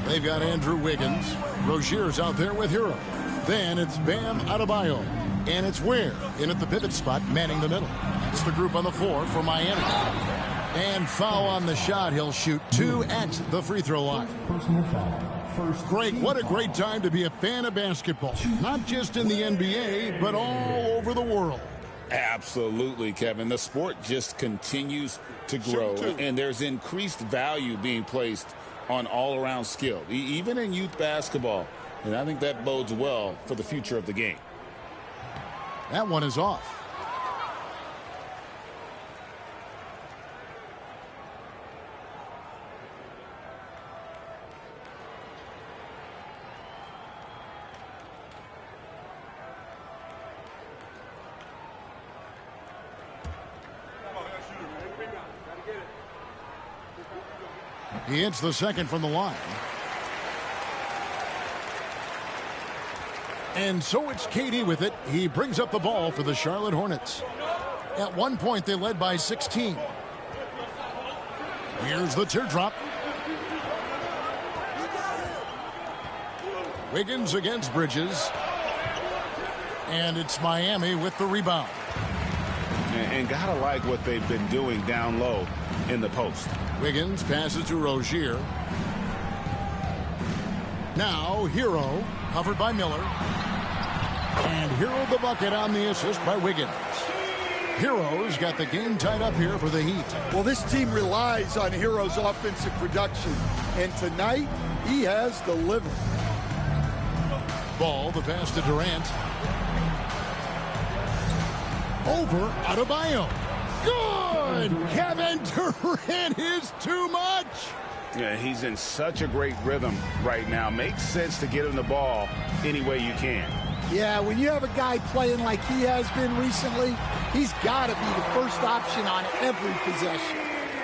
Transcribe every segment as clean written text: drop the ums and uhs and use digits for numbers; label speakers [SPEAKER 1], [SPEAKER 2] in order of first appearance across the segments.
[SPEAKER 1] They've got Andrew Wiggins. Rozier's out there with Hero. Then it's Bam Adebayo. And it's Ware in at the pivot spot, manning the middle. That's the group on the floor for Miami. And foul on the shot. He'll shoot 2 at the free throw line.
[SPEAKER 2] Personal foul.
[SPEAKER 1] Greg, what a great time to be a fan of basketball. Not just in the NBA, but all over the world.
[SPEAKER 3] Absolutely, Kevin. The sport just continues to grow, and there's increased value being placed on all-around skill, even in youth basketball. And I think that bodes well for the future of the game.
[SPEAKER 1] That one is off. He hits the second from the line. And so it's KD with it. He brings up the ball for the Charlotte Hornets. At one point, they led by 16. Here's the teardrop. Wiggins against Bridges. And it's Miami with the rebound.
[SPEAKER 3] And gotta like what they've been doing down low in the post.
[SPEAKER 1] Wiggins passes to Rozier. Now Hero, covered by Miller. And Hero the bucket on the assist by Wiggins. Hero's got the game tied up here for the Heat.
[SPEAKER 4] Well, this team relies on Hero's offensive production. And tonight, he has delivered.
[SPEAKER 1] Ball, the pass to Durant. Over Adebayo. Good! Kevin Durant is too much.
[SPEAKER 3] Yeah, he's in such a great rhythm right now. Makes sense to get him the ball any way you can.
[SPEAKER 4] Yeah, when you have a guy playing like he has been recently, he's got to be the first option on every possession.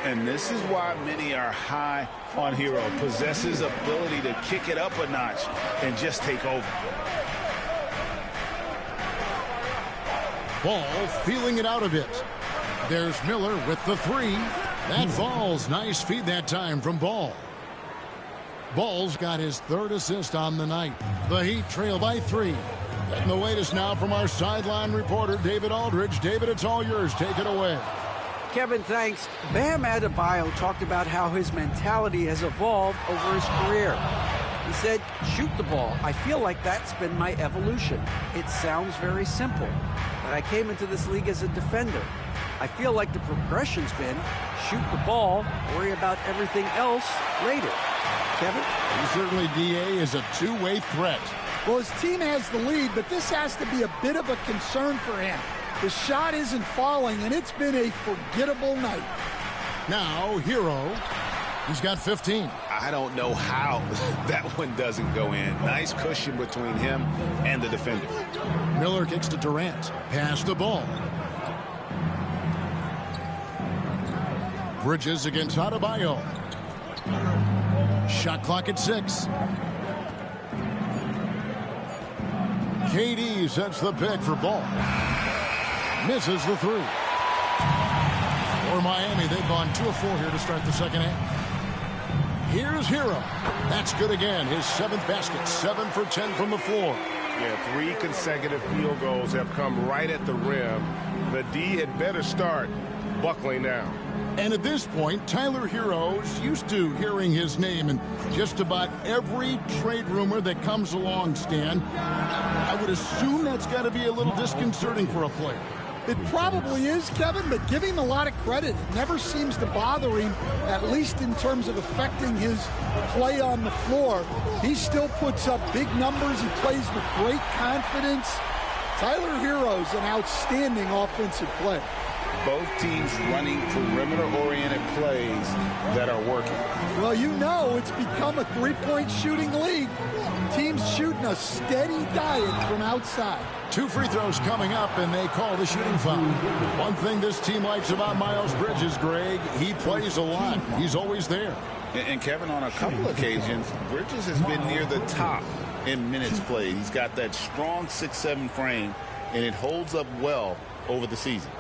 [SPEAKER 3] And this is why many are high on Hero. Possesses ability to kick it up a notch and just take over.
[SPEAKER 1] Ball feeling it out a bit. There's Miller with the three. That falls. Nice feed that time from Ball. Ball's got his third assist on the night. The Heat trail by 3. Getting the latest now from our sideline reporter, David Aldridge. David, it's all yours. Take it away.
[SPEAKER 5] Kevin, thanks. Bam Adebayo talked about how his mentality has evolved over his career. He said, shoot the ball. I feel like that's been my evolution. It sounds very simple, but I came into this league as a defender. I feel like the progression's been shoot the ball, worry about everything else later. Kevin?
[SPEAKER 1] Certainly, DA is a two-way threat.
[SPEAKER 4] Well, his team has the lead, but this has to be a bit of a concern for him. The shot isn't falling, and it's been a forgettable night.
[SPEAKER 1] Now, Hero. He's got 15.
[SPEAKER 3] I don't know how that one doesn't go in. Nice cushion between him and the defender.
[SPEAKER 1] Miller kicks to Durant. Pass the ball. Bridges against Adebayo. Shot clock at 6. KD sets the pick for Ball. Misses the 3. For Miami, they've gone 2 of 4 here to start the second half. Here's Hero. That's good again. His 7th basket. 7 for 10 from the floor.
[SPEAKER 6] Yeah, 3 consecutive field goals have come right at the rim. The D had better start buckling now.
[SPEAKER 1] And at this point, Tyler Hero's used to hearing his name in just about every trade rumor that comes along, Stan. I would assume that's got to be a little disconcerting for a player.
[SPEAKER 4] It probably is, Kevin, but give him a lot of credit. It never seems to bother him, at least in terms of affecting his play on the floor. He still puts up big numbers. He plays with great confidence. Tyler Hero's an outstanding offensive player.
[SPEAKER 3] Both teams running perimeter-oriented plays that are working.
[SPEAKER 4] Well, you know it's become a three-point shooting league. Teams shooting a steady diet from outside.
[SPEAKER 1] 2 free throws coming up, and they call the shooting foul. One thing this team likes about Miles Bridges, Greg, he plays a lot. He's always there.
[SPEAKER 3] And Kevin, on a couple occasions, Bridges has been near the top in minutes played. He's got that strong 6'7" frame, and it holds up well over the season.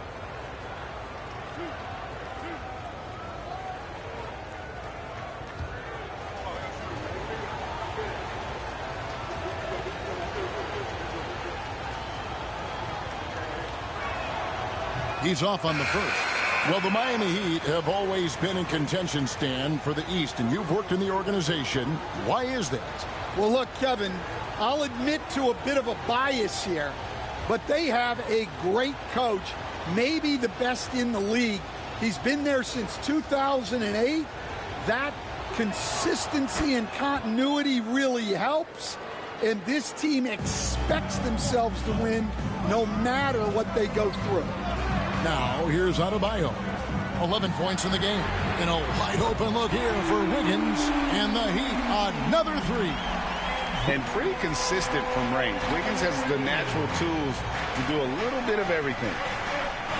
[SPEAKER 1] He's off on the first. Well, the Miami Heat have always been in contention, Stan, for the East, and you've worked in the organization. Why is that?
[SPEAKER 4] Well, look, Kevin, I'll admit to a bit of a bias here, but they have a great coach, maybe the best in the league. He's been there since 2008. That consistency and continuity really helps, and this team expects themselves to win no matter what they go through.
[SPEAKER 1] Now, here's Adebayo. 11 points in the game. And a wide-open look here for Wiggins. And the Heat, another three.
[SPEAKER 6] And pretty consistent from range. Wiggins has the natural tools to do a little bit of everything.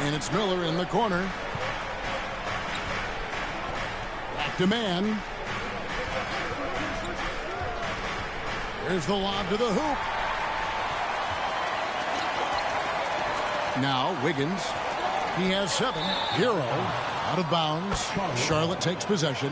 [SPEAKER 1] And it's Miller in the corner. Back to man. Here's the lob to the hoop. Now, Wiggins. He has 7. Hero out of bounds. Charlotte takes possession.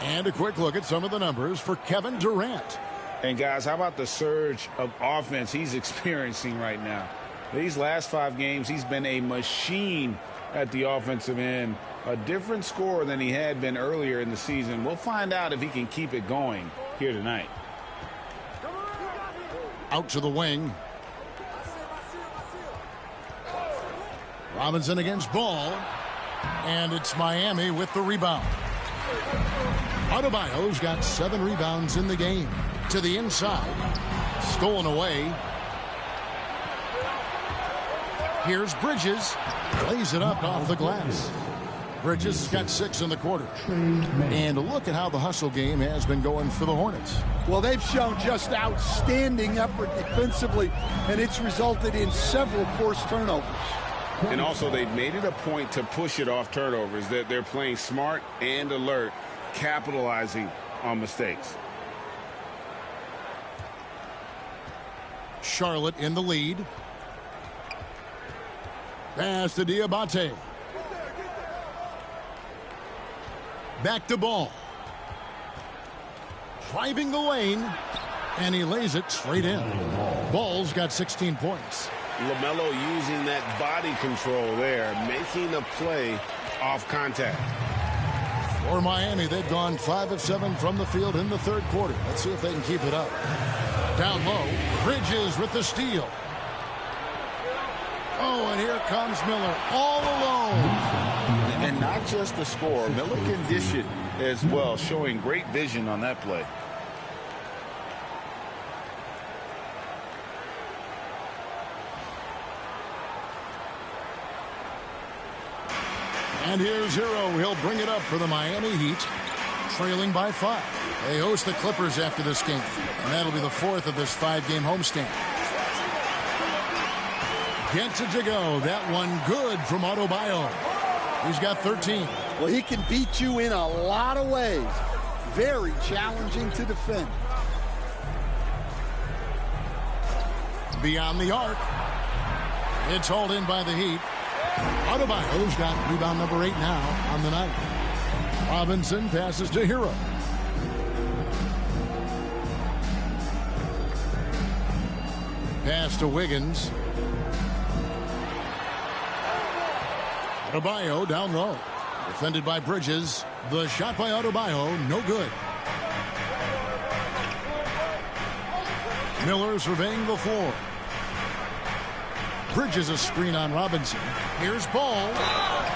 [SPEAKER 1] And a quick look at some of the numbers for Kevin Durant.
[SPEAKER 3] And guys, how about the surge of offense he's experiencing right now? These last 5 games, he's been a machine at the offensive end. A different scorer than he had been earlier in the season. We'll find out if he can keep it going here tonight.
[SPEAKER 1] Out to the wing. Robinson against Ball. And it's Miami with the rebound. Adebayo's got 7 rebounds in the game. To the inside. Stolen away. Here's Bridges. Lays it up off the glass. Bridges has got 6 in the quarter. And look at how the hustle game has been going for the Hornets.
[SPEAKER 4] Well, they've shown just outstanding effort defensively, and it's resulted in several forced turnovers.
[SPEAKER 3] And also, they've made it a point to push it off turnovers. That they're playing smart and alert, capitalizing on mistakes.
[SPEAKER 1] Charlotte in the lead. Pass to Diabate. Back to Ball. Driving the lane. And he lays it straight in. Ball's got 16 points.
[SPEAKER 6] LaMelo using that body control there, making a play off contact.
[SPEAKER 1] For Miami, they've gone 5 of 7 from the field in the third quarter. Let's see if they can keep it up. Down low, Bridges with the steal. Oh, and here comes Miller all alone.
[SPEAKER 3] And not just the score. Miller can dish it as well, showing great vision on that play.
[SPEAKER 1] And here's Hero. He'll bring it up for the Miami Heat, trailing by 5. They host the Clippers after this game, and that'll be the 4th of this 5-game homestand. Gets it to go. That one good from Adebayo. He's got 13.
[SPEAKER 4] Well, he can beat you in a lot of ways. Very challenging to defend.
[SPEAKER 1] Beyond the arc. It's hauled in by the Heat. Adebayo's got rebound number 8 now on the night. Robinson passes to Hero. Pass to Wiggins. Adebayo down low. Defended by Bridges. The shot by Adebayo, no good. Miller surveying the floor. Bridges a screen on Robinson. Here's Ball.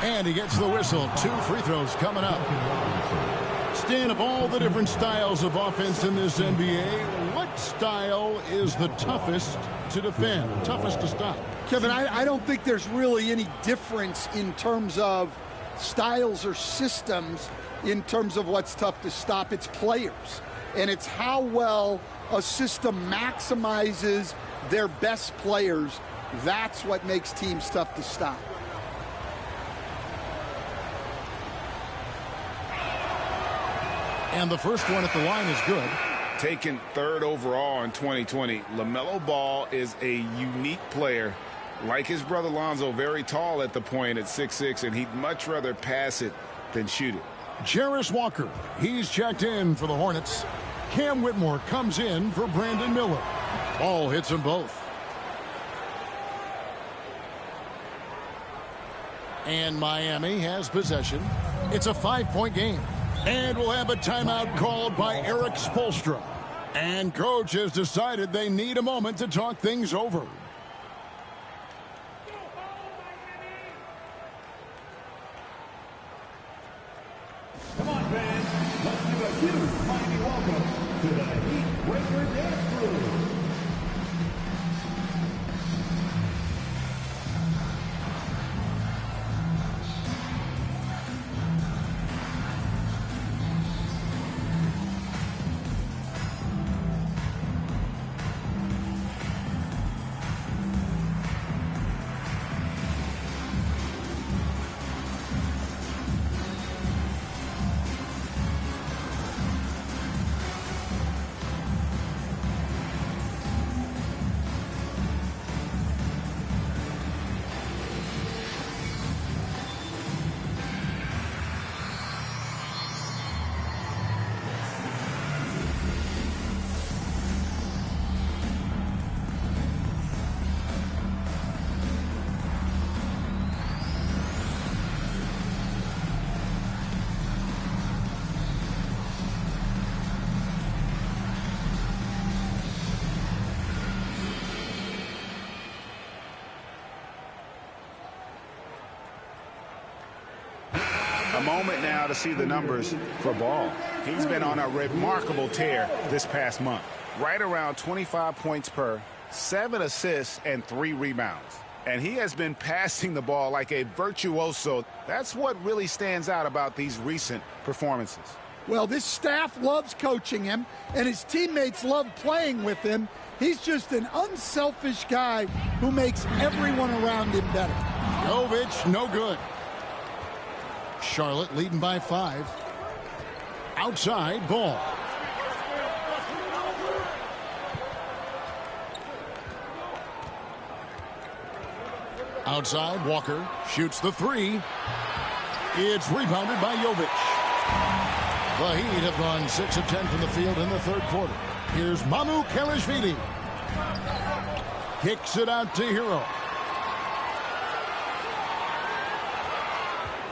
[SPEAKER 1] And he gets the whistle. 2 free throws coming up. Stan, of all the different styles of offense in this NBA, what style is the toughest to defend, toughest to stop?
[SPEAKER 4] Kevin, I don't think there's really any difference in terms of styles or systems in terms of what's tough to stop. It's players. And it's how well a system maximizes their best players. That's what makes teams tough to stop.
[SPEAKER 1] And the first one at the line is good.
[SPEAKER 3] Taken 3rd overall in 2020. LaMelo Ball is a unique player. Like his brother Lonzo, very tall at the point at 6'6", and he'd much rather pass it than shoot it.
[SPEAKER 1] Jarris Walker, he's checked in for the Hornets. Cam Whitmore comes in for Brandon Miller. Ball hits them both. And Miami has possession. It's a 5-point game. And we'll have a timeout called by Eric Spoelstra. And coach has decided they need a moment to talk things over.
[SPEAKER 2] Come on, fans. Let's give a huge Miami welcome to the Heat Breaker Dance Crew.
[SPEAKER 6] A moment now to see the numbers for Ball. He's been on a remarkable tear this past month. Right around 25 points per, 7 assists, and 3 rebounds. And he has been passing the ball like a virtuoso. That's what really stands out about these recent performances.
[SPEAKER 4] Well, this staff loves coaching him, and his teammates love playing with him. He's just an unselfish guy who makes everyone around him better.
[SPEAKER 1] Jovic, no good. Charlotte leading by 5. Outside, Ball. Outside, Walker shoots the 3. It's rebounded by Jovic. The Heat have gone 6 of 10 from the field in the third quarter. Here's Mamukelashvili. Kicks it out to Hero.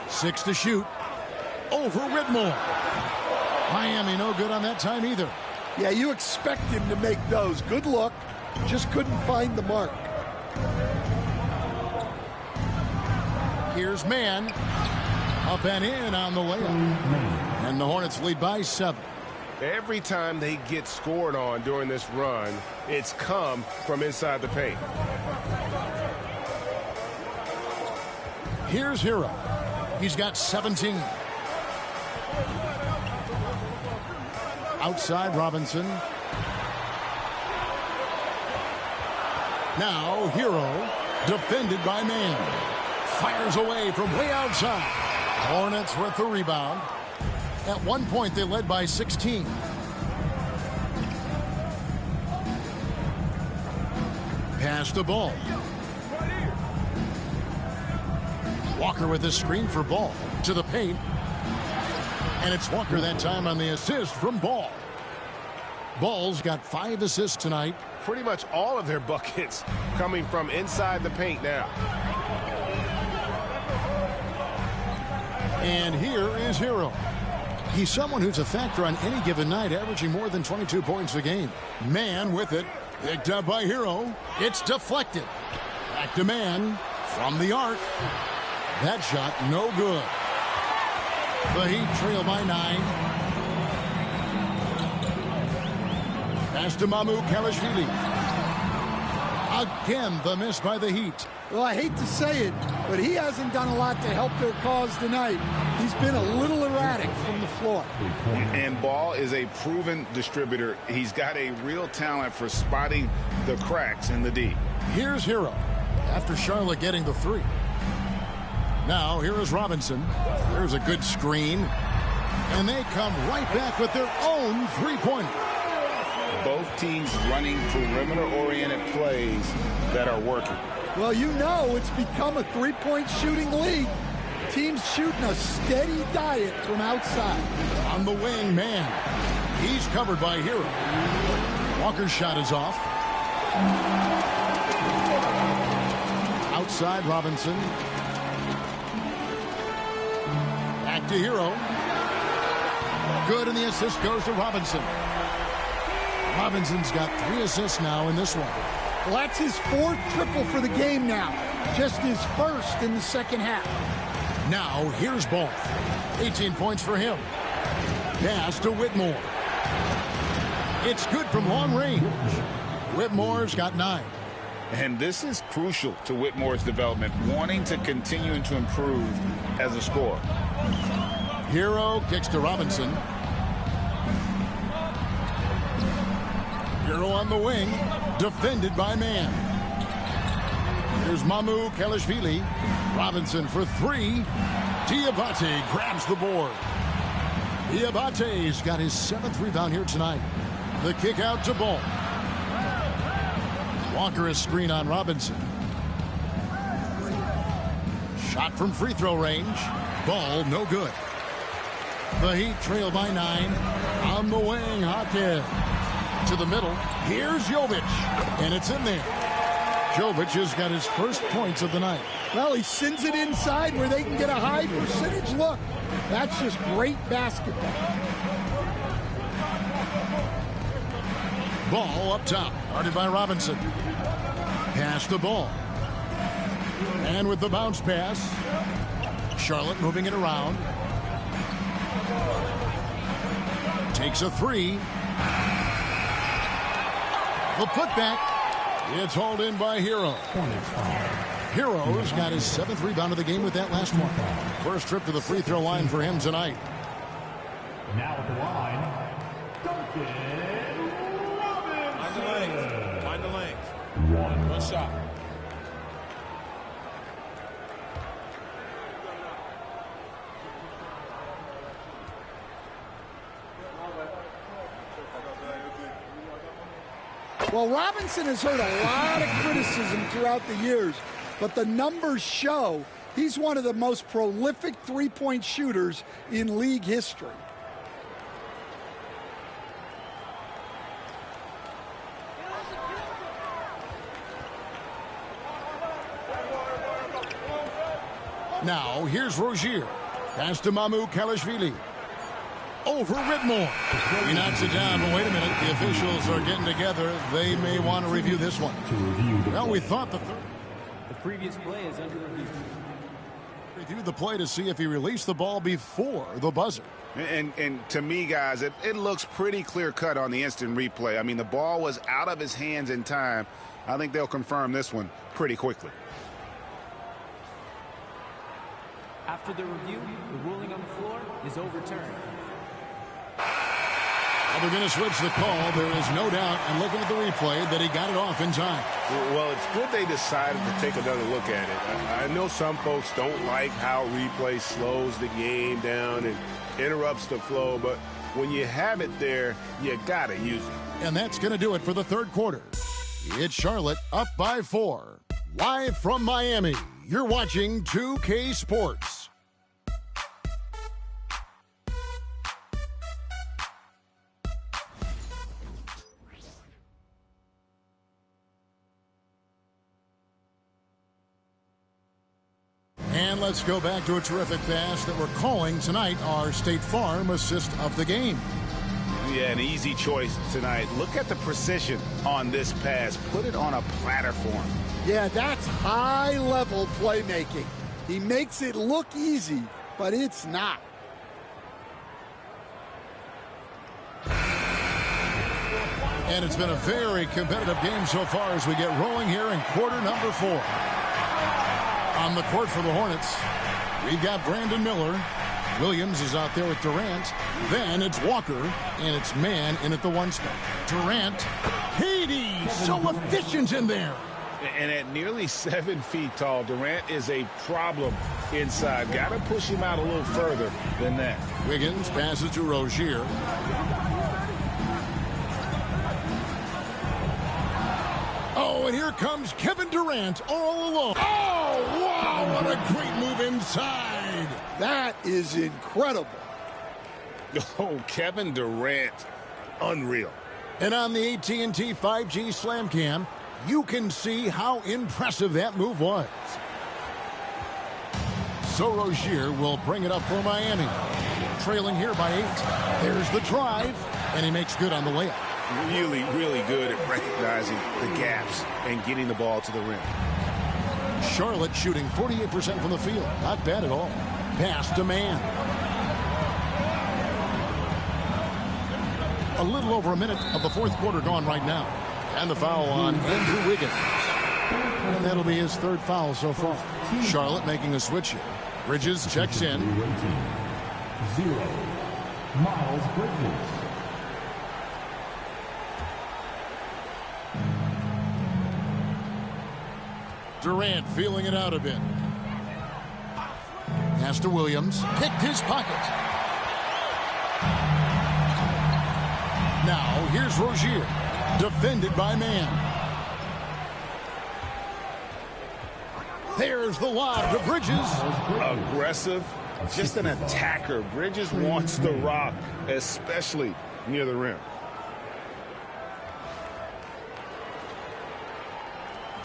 [SPEAKER 1] 6 to shoot. Over Whitmore. Miami no good on that time either.
[SPEAKER 4] Yeah, you expect him to make those. Good look. Just couldn't find the mark.
[SPEAKER 1] Here's Mann. Up and in on the layup. And the Hornets lead by 7.
[SPEAKER 6] Every time they get scored on during this run, it's come from inside the paint.
[SPEAKER 1] Here's Hero. He's got 17. Outside, Robinson. Now Hero, defended by Mann. Fires away from way outside. Hornets with the rebound. At one point, they led by 16. Pass the Ball. Walker with the screen for Ball to the paint. And it's Walker that time on the assist from Ball. Ball's got 5 assists tonight.
[SPEAKER 6] Pretty much all of their buckets coming from inside the paint now.
[SPEAKER 1] And here is Hero. He's someone who's a factor on any given night, averaging more than 22 points a game. Mann with it. Picked up by Hero. It's deflected. Back to Mann from the arc. That shot no good. The Heat trail by 9. Pass to Mamukelashvili. Again, the miss by the Heat.
[SPEAKER 4] Well, I hate to say it, but he hasn't done a lot to help their cause tonight. He's been a little erratic from the floor.
[SPEAKER 6] And Ball is a proven distributor. He's got a real talent for spotting the cracks in the D.
[SPEAKER 1] Here's Hero after Charlotte getting the 3. Now, here is Robinson. There's a good screen. And they come right back with their own three-pointer.
[SPEAKER 3] Both teams running perimeter-oriented plays that are working.
[SPEAKER 4] Well, you know it's become a three-point shooting league. Teams shooting a steady diet from outside.
[SPEAKER 1] On the wing, Mann. He's covered by Hero. Walker's shot is off. Outside, Robinson. to Hero. Good, and the assist goes to Robinson. Robinson's got 3 assists now in this one.
[SPEAKER 4] Well, that's his 4th triple for the game now. Just his 1st in the second half.
[SPEAKER 1] Now, here's Ball. 18 points for him. Pass to Whitmore. It's good from long range. Whitmore's got 9.
[SPEAKER 6] And this is crucial to Whitmore's development, wanting to continue to improve as a scorer.
[SPEAKER 1] Hero kicks to Robinson. Hero on the wing, defended by man. Here's Mamu Kelishvili. Robinson for 3. Diabate grabs the board. Diabate's got his 7th rebound here tonight. The kick out to Ball. Walker a screen on Robinson. Shot from free throw range. Ball no good. The Heat trail by 9. On the wing, Hawkins. To the middle. Here's Jovic. And it's in there. Jovic has got his first points of the night.
[SPEAKER 4] Well, he sends it inside where they can get a high percentage look. That's just great basketball.
[SPEAKER 1] Ball up top. Guarded by Robinson. Pass the ball. And with the bounce pass, Charlotte moving it around. Takes a 3. The putback. It's hauled in by Hero. Hero's got his 7th rebound of the game with that last one. First trip to the free throw line for him tonight.
[SPEAKER 2] Now at the line, Duncan Robinson.
[SPEAKER 7] Find the lane.
[SPEAKER 2] One
[SPEAKER 7] shot.
[SPEAKER 4] Well, Robinson has heard a lot of criticism throughout the years, but the numbers show he's one of the most prolific three-point shooters in league history.
[SPEAKER 1] Now, here's Rozier. Pass to Mamu Kelishvili. Over Whitmore. He knocks it down, but wait a minute. The officials are getting together. They may want to review this one. Well, we thought the
[SPEAKER 8] previous play is under review.
[SPEAKER 1] Review the play to see if he released the ball before the buzzer.
[SPEAKER 6] And to me, guys, it looks pretty clear-cut on the instant replay. I mean, the ball was out of his hands in time. I think they'll confirm this one pretty quickly.
[SPEAKER 8] After the review, the ruling on the floor is overturned.
[SPEAKER 1] Well, they're going to switch the call. There is no doubt, and looking at the replay, that he got it off in time.
[SPEAKER 7] Well, it's good they decided to take another look at it. I know some folks don't like how replay slows the game down and interrupts the flow, but when you have it there, you got to use it.
[SPEAKER 1] And that's going to do it for the third quarter. It's Charlotte up by 4. Live from Miami, you're watching 2K Sports. And let's go back to a terrific pass that we're calling tonight our State Farm assist of the game.
[SPEAKER 6] Yeah, an easy choice tonight. Look at the precision on this pass. Put it on a platter for him.
[SPEAKER 4] Yeah, that's high-level playmaking. He makes it look easy, but it's not.
[SPEAKER 1] And it's been a very competitive game so far as we get rolling here in quarter number 4. On the court for the Hornets, we've got Brandon Miller. Williams is out there with Durant. Then it's Walker, and it's man in at the 1 spot. Durant, Haiti, so efficient in there.
[SPEAKER 6] And at nearly 7 feet tall, Durant is a problem inside. Got to push him out a little further than that.
[SPEAKER 1] Wiggins passes to Rozier. Oh, and here comes Kevin Durant all alone. Oh, wow, what a great move inside.
[SPEAKER 4] That is incredible.
[SPEAKER 6] Oh, Kevin Durant, unreal.
[SPEAKER 1] And on the AT&T 5G Slam Cam, you can see how impressive that move was. So Rozier will bring it up for Miami. Trailing here by 8. There's the drive, and he makes good on the layup.
[SPEAKER 6] Really, really good at recognizing the gaps and getting the ball to the rim.
[SPEAKER 1] Charlotte shooting 48% from the field. Not bad at all. Pass to Man. A little over a minute of the fourth quarter gone right now. And the foul on Andrew Wiggins. And that'll be his third foul so far. Charlotte making a switch here. Bridges checks in.
[SPEAKER 2] 0. Miles Bridges.
[SPEAKER 1] Durant feeling it out a bit. Pass to Williams. Kicked his pocket. Now here's Rozier. Defended by Man. There's the lob to Bridges.
[SPEAKER 6] Aggressive. Just an attacker. Bridges wants the rock, especially near the rim.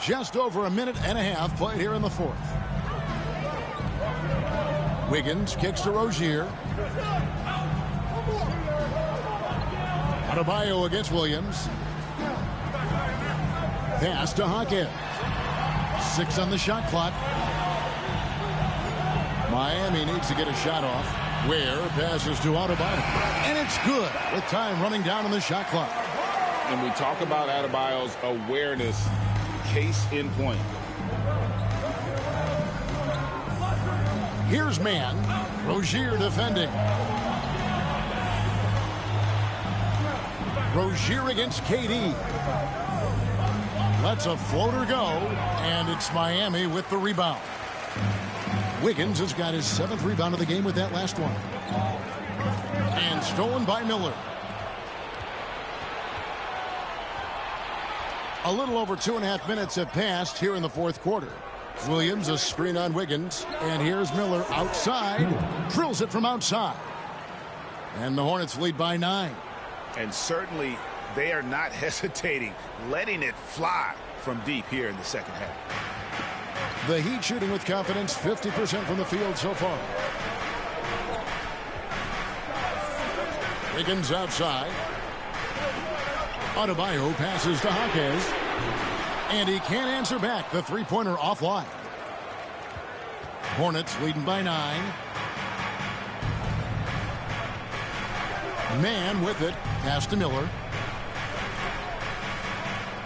[SPEAKER 1] Just over a minute and a half played here in the fourth. Wiggins kicks to Rozier. Adebayo against Williams. Pass to Hawkins. 6 on the shot clock. Miami needs to get a shot off. Ware passes to Adebayo. And it's good with time running down on the shot clock.
[SPEAKER 3] And we talk about Adebayo's awareness. Case in point.
[SPEAKER 1] Here's Man. Rozier defending. Rozier against KD. Lets a floater go, and it's Miami with the rebound. Wiggins has got his 7th rebound of the game with that last one. And stolen by Miller. A little over 2.5 minutes have passed here in the fourth quarter. Williams a screen on Wiggins, and here's Miller outside. Drills it from outside. And the Hornets lead by 9.
[SPEAKER 6] And certainly they are not hesitating, letting it fly from deep here in the second half.
[SPEAKER 1] The Heat shooting with confidence, 50% from the field so far. Wiggins outside. Adebayo passes to Hawkins. And he can't answer back. The three-pointer offline. Hornets leading by 9. Man with it. Pass to Miller.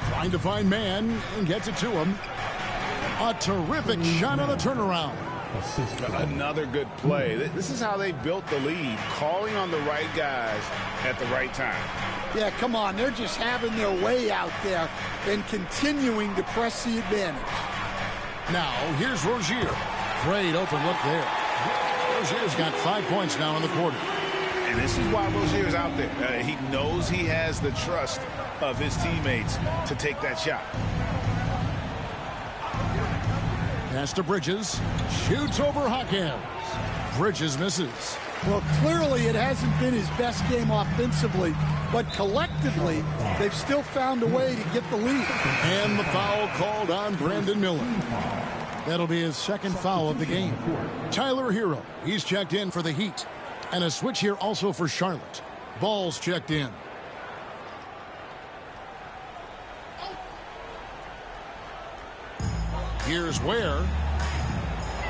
[SPEAKER 1] Trying to find Man and gets it to him. A terrific shot on the turnaround.
[SPEAKER 6] Another good play. This is how they built the lead, calling on the right guys at the right time.
[SPEAKER 4] Yeah, come on. They're just having their way out there and continuing to press the advantage.
[SPEAKER 1] Now, here's Rozier. Great open look there. Rozier's got 5 points now in the quarter.
[SPEAKER 6] And this is why Rozier's out there. He knows he has the trust of his teammates to take that shot.
[SPEAKER 1] Pass to Bridges. Shoots over Hawkins. Bridges misses.
[SPEAKER 4] Well, clearly it hasn't been his best game offensively, but collectively, they've still found a way to get the lead.
[SPEAKER 1] And the foul called on Brandon Miller. That'll be his second foul of the game. Tyler Hero, he's checked in for the Heat. And a switch here also for Charlotte. Ball's checked in. Here's Ware.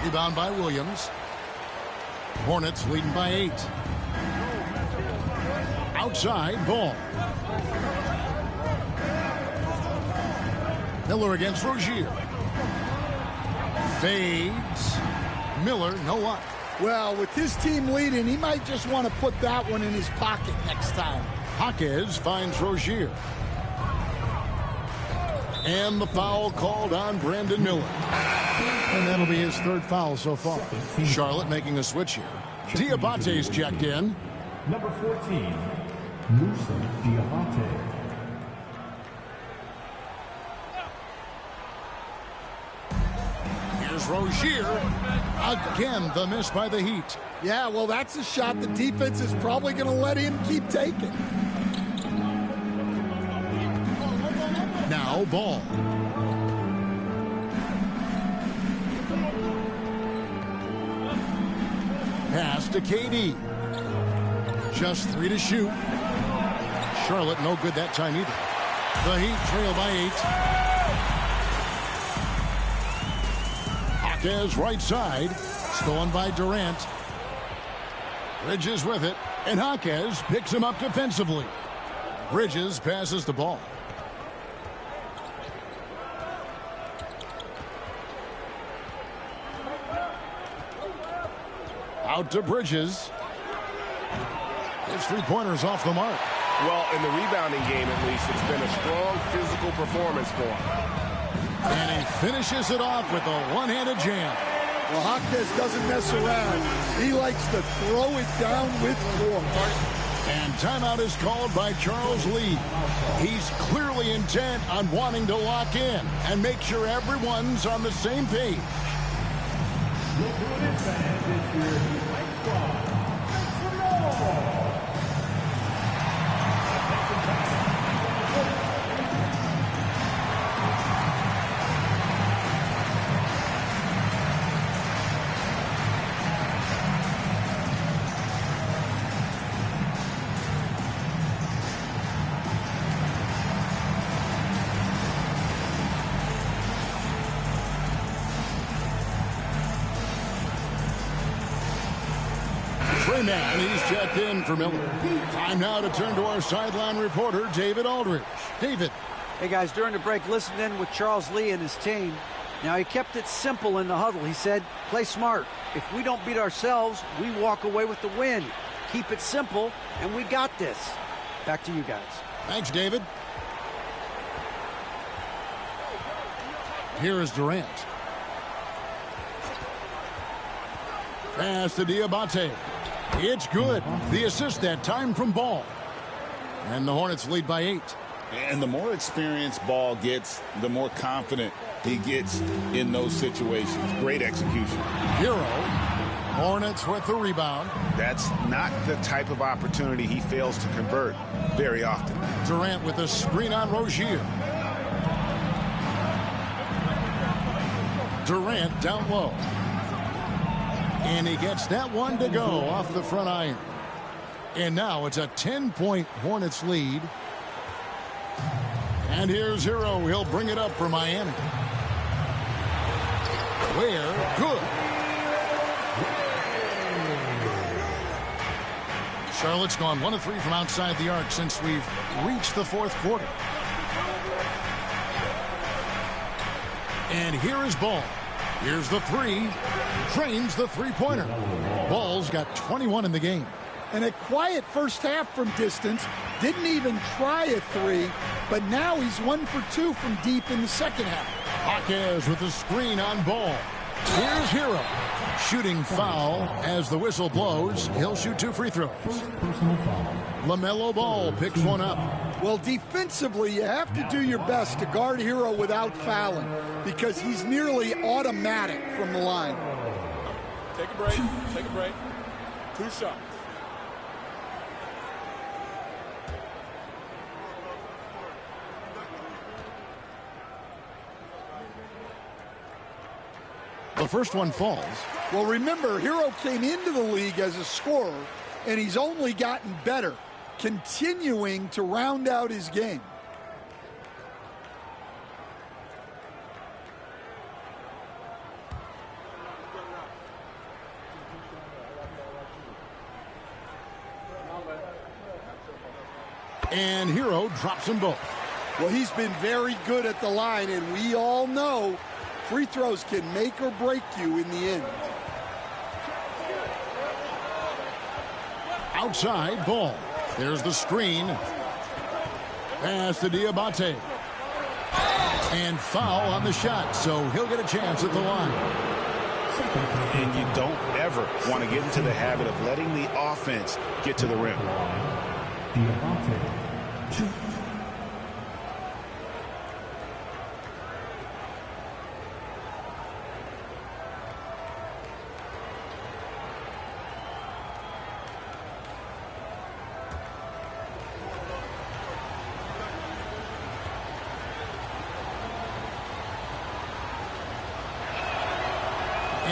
[SPEAKER 1] Rebound by Williams. Hornets leading by 8. Outside, Ball. Miller against Rozier. Fades. Miller, no luck.
[SPEAKER 4] Well, with his team leading, he might just want to put that one in his pocket next time.
[SPEAKER 1] Hawkins finds Rozier. And the foul called on Brandon Miller. And that'll be his third foul so far. Charlotte making a switch here. Diabate's checked in.
[SPEAKER 2] Number 14, Musa Diabate.
[SPEAKER 1] Here's Rozier. Again, the miss by the Heat.
[SPEAKER 4] Yeah, well, that's a shot the defense is probably going to let him keep taking.
[SPEAKER 1] Now, Ball. to KD. Just 3 to shoot. Charlotte no good that time either. The Heat trail by 8. Hawkes right side. Stolen by Durant. Bridges with it. And Hawkes picks him up defensively. Bridges passes the ball. Out to Bridges. His three-pointers off the mark.
[SPEAKER 7] Well, in the rebounding game, at least, it's been a strong physical performance for him.
[SPEAKER 1] And he finishes it off with a one-handed jam.
[SPEAKER 4] Well, Hawkes doesn't mess around. He likes to throw it down with force.
[SPEAKER 1] And timeout is called by Charles Lee. He's clearly intent on wanting to lock in and make sure everyone's on the same page. Man, he's checked in for Miller. Time now to turn to our sideline reporter, David Aldridge. David.
[SPEAKER 5] Hey, guys, during the break, listen in with Charles Lee and his team. Now, he kept it simple in the huddle. He said, play smart. If we don't beat ourselves, we walk away with the win. Keep it simple, and we got this. Back to you guys.
[SPEAKER 1] Thanks, David. Here is Durant. Pass to Diabate. It's good. The assist that time from Ball. And the Hornets lead by 8.
[SPEAKER 3] And the more experienced Ball gets, the more confident he gets in those situations. Great execution.
[SPEAKER 1] Hero. Hornets with the rebound.
[SPEAKER 6] That's not the type of opportunity he fails to convert very often.
[SPEAKER 1] Durant with a screen on Rozier. Durant down low. And he gets that one to go off the front iron. And now it's a 10-point Hornets lead. And here's Hero. He'll bring it up for Miami. Where? Good. Charlotte's gone 1 of 3 from outside the arc since we've reached the fourth quarter. And here is Ball. Here's the 3. Drains the three-pointer. Ball's got 21 in the game.
[SPEAKER 4] And a quiet first half from distance. Didn't even try a 3, but now he's 1 for 2 from deep in the second half.
[SPEAKER 1] Hawkes with the screen on Ball. Here's Hero. Shooting foul as the whistle blows. He'll shoot 2 free throws. LaMelo Ball picks one up.
[SPEAKER 4] Well, defensively, you have to do your best to guard Hero without fouling because he's nearly automatic from the line.
[SPEAKER 9] Take a break. Take a break. 2 shots.
[SPEAKER 1] The first one falls.
[SPEAKER 4] Well, remember, Hero came into the league as a scorer, and he's only gotten better, continuing to round out his game.
[SPEAKER 1] And Hero drops them both.
[SPEAKER 4] Well, he's been very good at the line, and we all know free throws can make or break you in the end.
[SPEAKER 1] Outside, Ball. There's the screen. Pass to Diabate. And foul on the shot, so he'll get a chance at the line.
[SPEAKER 6] And you don't ever want to get into the habit of letting the offense get to the rim.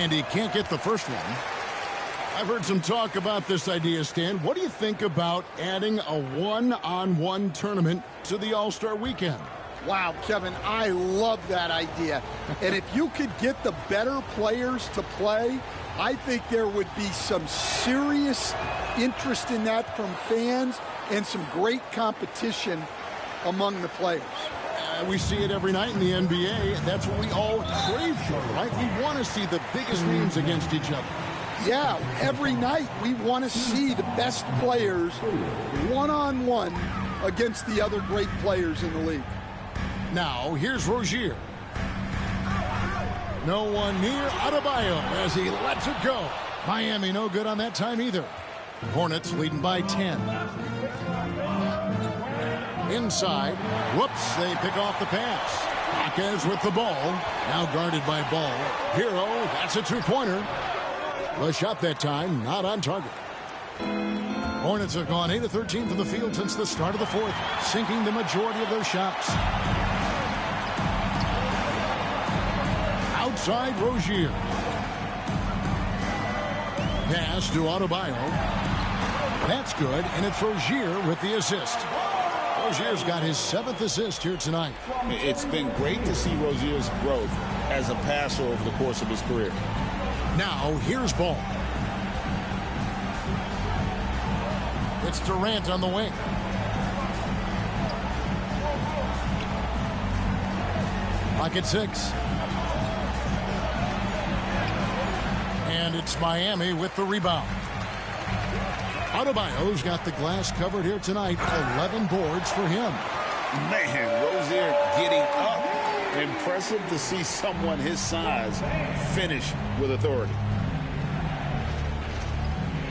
[SPEAKER 1] And he can't get the first one. I've heard some talk about this idea, Stan. What do you think about adding a one-on-one tournament to the All-Star Weekend?
[SPEAKER 4] Wow, Kevin, I love that idea. And if you could get the better players to play, I think there would be some serious interest in that from fans and some great competition among the players.
[SPEAKER 1] We see it every night in the NBA. That's what we all crave for, right? We want to see the biggest names against each other.
[SPEAKER 4] Yeah, every night we want to see the best players one-on-one against the other great players in the league.
[SPEAKER 1] Now, here's Rozier. No one near Adebayo as he lets it go. Miami no good on that time either. Hornets leading by 10. Inside. Whoops, they pick off the pass. Jaquez with the ball. Now guarded by Ball. Hero, that's a two-pointer. The shot that time, not on target. Hornets have gone 8 of 13 from the field since the start of the fourth, sinking the majority of their shots. Outside Rozier. Pass to Adebayo. That's good, and it's Rozier with the assist. Rozier's got his 7th assist here tonight.
[SPEAKER 3] It's been great to see Rozier's growth as a passer over the course of his career.
[SPEAKER 1] Now, here's Ball. It's Durant on the wing. Pocket 6. And it's Miami with the rebound. Adebayo's got the glass covered here tonight. 11 boards for him.
[SPEAKER 3] Man, Rozier getting up. Impressive to see someone his size finish with authority.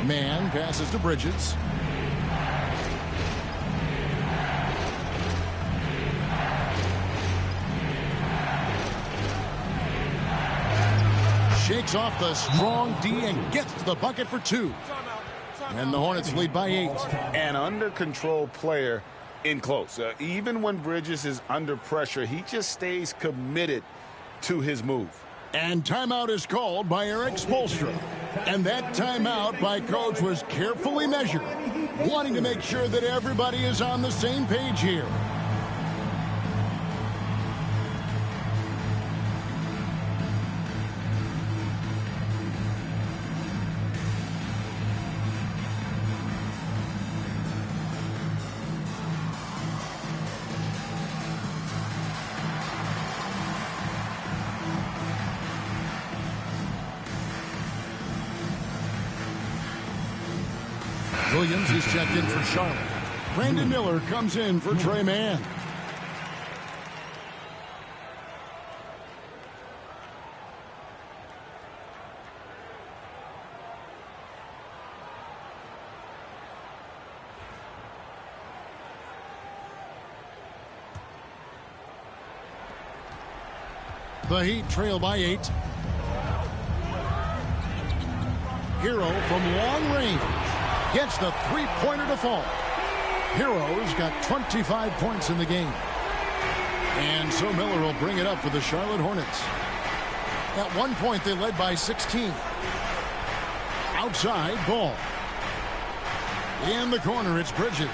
[SPEAKER 1] Man passes to Bridges. Shakes off the strong D and gets the bucket for 2. And the Hornets lead by 8.
[SPEAKER 6] An under-control player in close. Even when Bridges is under pressure, he just stays committed to his move.
[SPEAKER 1] And timeout is called by Eric Spoelstra. And that timeout by Coach was carefully measured, wanting to make sure that everybody is on the same page here. Williams is checked in for Charlotte. Brandon Miller comes in for Trey Mann. The Heat trail by 8. Hero from long range gets the three-pointer to fall. Hero's got 25 points in the game. And so Miller will bring it up for the Charlotte Hornets. At one point, they led by 16. Outside, Ball. In the corner, it's Bridges.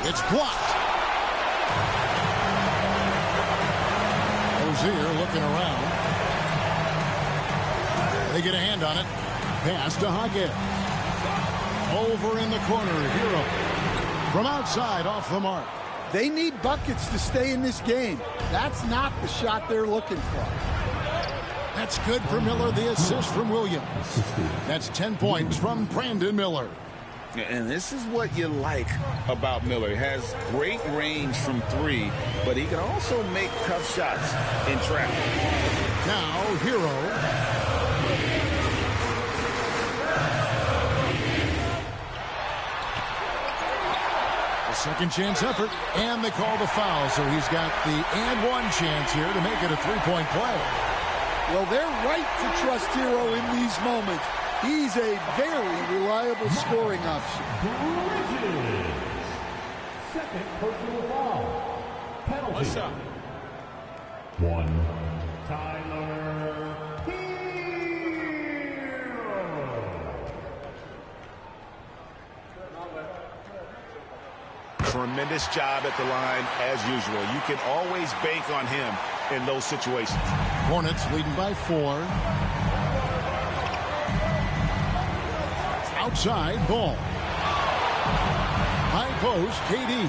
[SPEAKER 1] It's blocked. Rozier looking around. They get a hand on it. Pass to Jaquez. Over in the corner, Hero. From outside, off the mark.
[SPEAKER 4] They need buckets to stay in this game. That's not the shot they're looking for.
[SPEAKER 1] That's good for Miller, the assist from Williams. That's 10 points from Brandon Miller.
[SPEAKER 3] And this is what you like about Miller. He has great range from 3, but he can also make tough shots in traffic.
[SPEAKER 1] Now, Hero. Second chance effort, and they call the foul, so he's got the and one chance here to make it a three-point play.
[SPEAKER 4] Well, they're right to trust Hero in these moments. He's a very reliable scoring option.
[SPEAKER 2] Second personal foul. Penalty. 1.
[SPEAKER 6] Tremendous job at the line as usual. You can always bank on him in those situations.
[SPEAKER 1] Hornets leading by 4. Outside ball. High post, KD.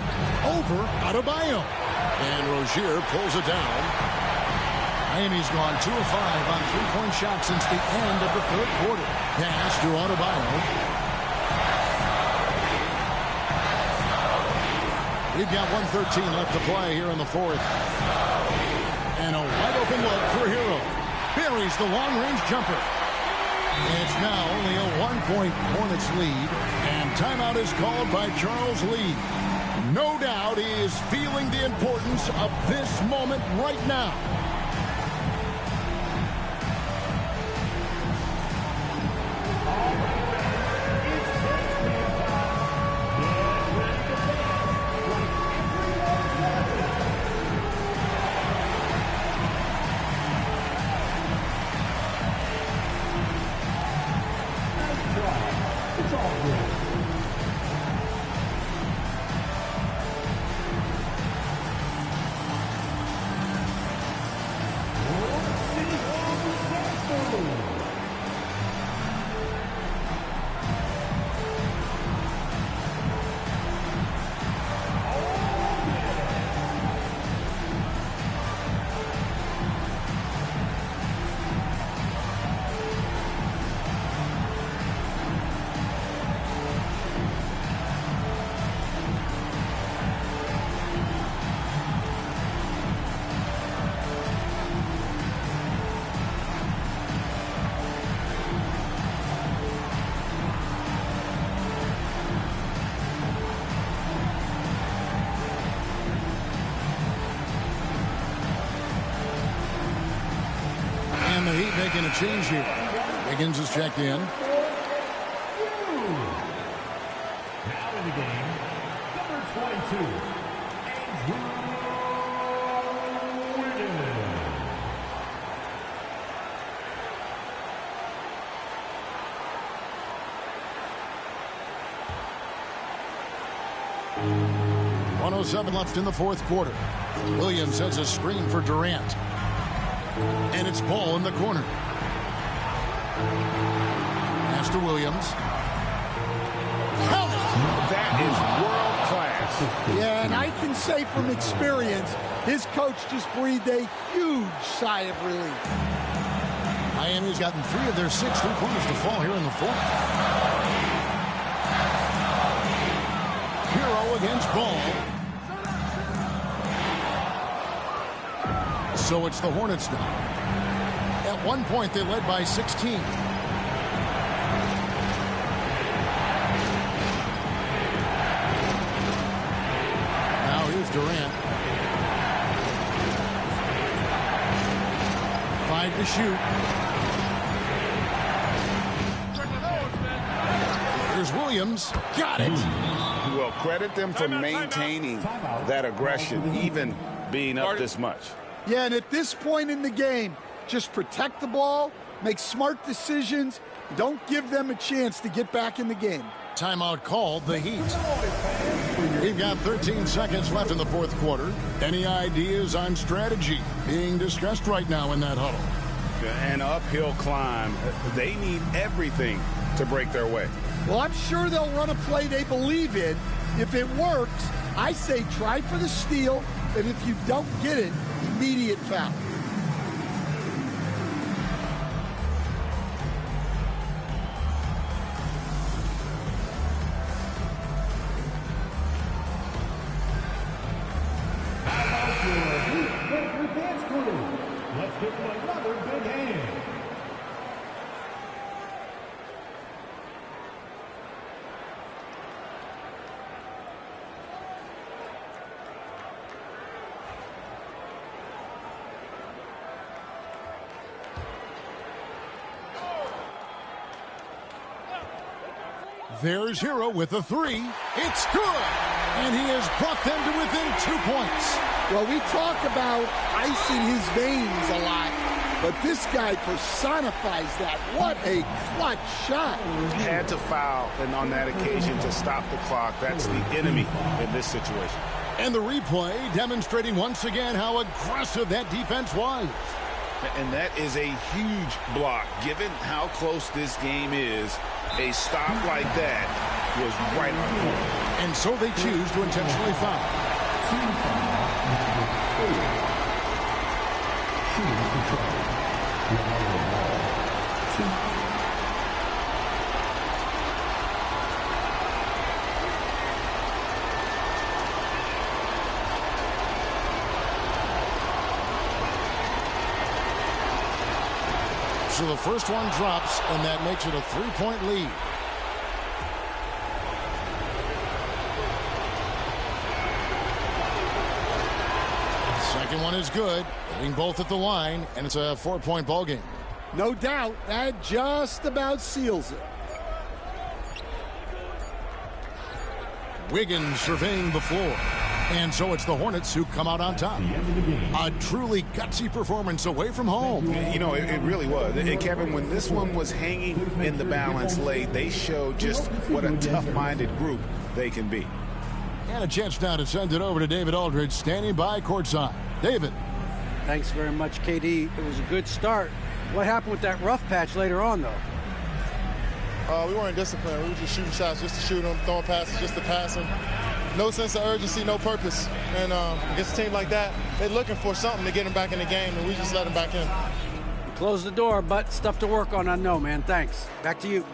[SPEAKER 1] Over, Adebayo. And Rozier pulls it down. Miami's gone 2 of 5 on three-point shots since the end of the third quarter. Pass to Adebayo. We've got 1:13 left to play here in the fourth. And a wide open look for Hero. Buries the long-range jumper. It's now only a 1-point Hornets lead. And timeout is called by Charles Lee. No doubt he is feeling the importance of this moment right now. And the Heat making a change here. Higgins is checked in.
[SPEAKER 2] Now in the game, number 22, Andrew Wiggins.
[SPEAKER 1] .107 left in the fourth quarter. Williams has a screen for Durant. And it's Ball in the corner. Pass to Williams.
[SPEAKER 6] That is world class.
[SPEAKER 4] Yeah, and I can say from experience, his coach just breathed a huge sigh of relief.
[SPEAKER 1] Miami's gotten 3 of their 6 three-pointers to fall here in the fourth. Hero against Ball. So it's the Hornets now. At one point, they led by 16. Now here's Durant. 5 to shoot. Here's Williams. Got it.
[SPEAKER 6] Well, credit them for maintaining that aggression, even being up this much.
[SPEAKER 4] Yeah, and at this point in the game, just protect the ball, make smart decisions, don't give them a chance to get back in the game.
[SPEAKER 1] Timeout called, the Heat. We've got 13 seconds left in the fourth quarter. Any ideas on strategy being discussed right now in that huddle?
[SPEAKER 6] An uphill climb. They need everything to break their way.
[SPEAKER 4] Well, I'm sure they'll run a play they believe in. If it works, I say try for the steal, and if you don't get it, immediate foul.
[SPEAKER 2] Let's give them another big hand.
[SPEAKER 1] There's Hero with a three. It's good. And he has brought them to within 2 points.
[SPEAKER 4] Well, we talk about icing his veins a lot, but this guy personifies that. What a clutch shot.
[SPEAKER 6] Had to foul, and on that occasion to stop the clock. That's the enemy in this situation.
[SPEAKER 1] And the replay demonstrating once again how aggressive that defense was.
[SPEAKER 6] And that is a huge block. Given how close this game is, a stop like that was right on the point.
[SPEAKER 1] And so they choose to intentionally foul. So the first one drops, and that makes it a 3-point lead. Second one is good, hitting both at the line, and it's a 4-point ball game.
[SPEAKER 4] No doubt, that just about seals it.
[SPEAKER 1] Wiggins surveying the floor. And so it's the Hornets who come out on top. A truly gutsy performance away from home.
[SPEAKER 6] You know, it really was. And Kevin, when this one was hanging in the balance late, they showed just what a tough-minded group they can be.
[SPEAKER 1] And a chance now to send it over to David Aldridge, standing by courtside. David.
[SPEAKER 5] Thanks very much, KD. It was a good start. What happened with that rough patch later on, though?
[SPEAKER 10] We weren't disciplined. We were just shooting shots just to shoot them, throwing passes just to pass them. No sense of urgency, no purpose. And against a team like that, they're looking for something to get them back in the game, and we just let them back in.
[SPEAKER 5] Close the door, but stuff to work on, I know, man. Thanks. Back to you.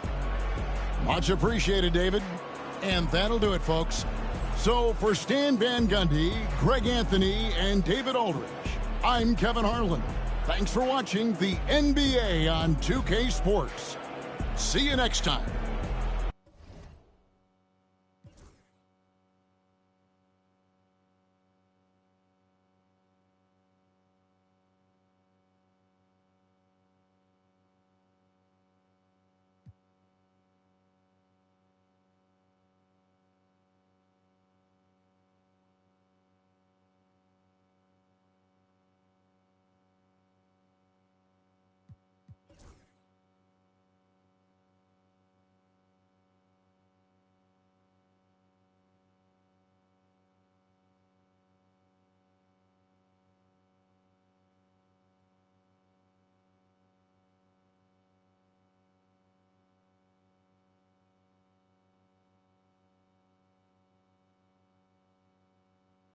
[SPEAKER 1] Much appreciated, David. And that'll do it, folks. So for Stan Van Gundy, Greg Anthony, and David Aldridge, I'm Kevin Harlan. Thanks for watching the NBA on 2K Sports. See you next time.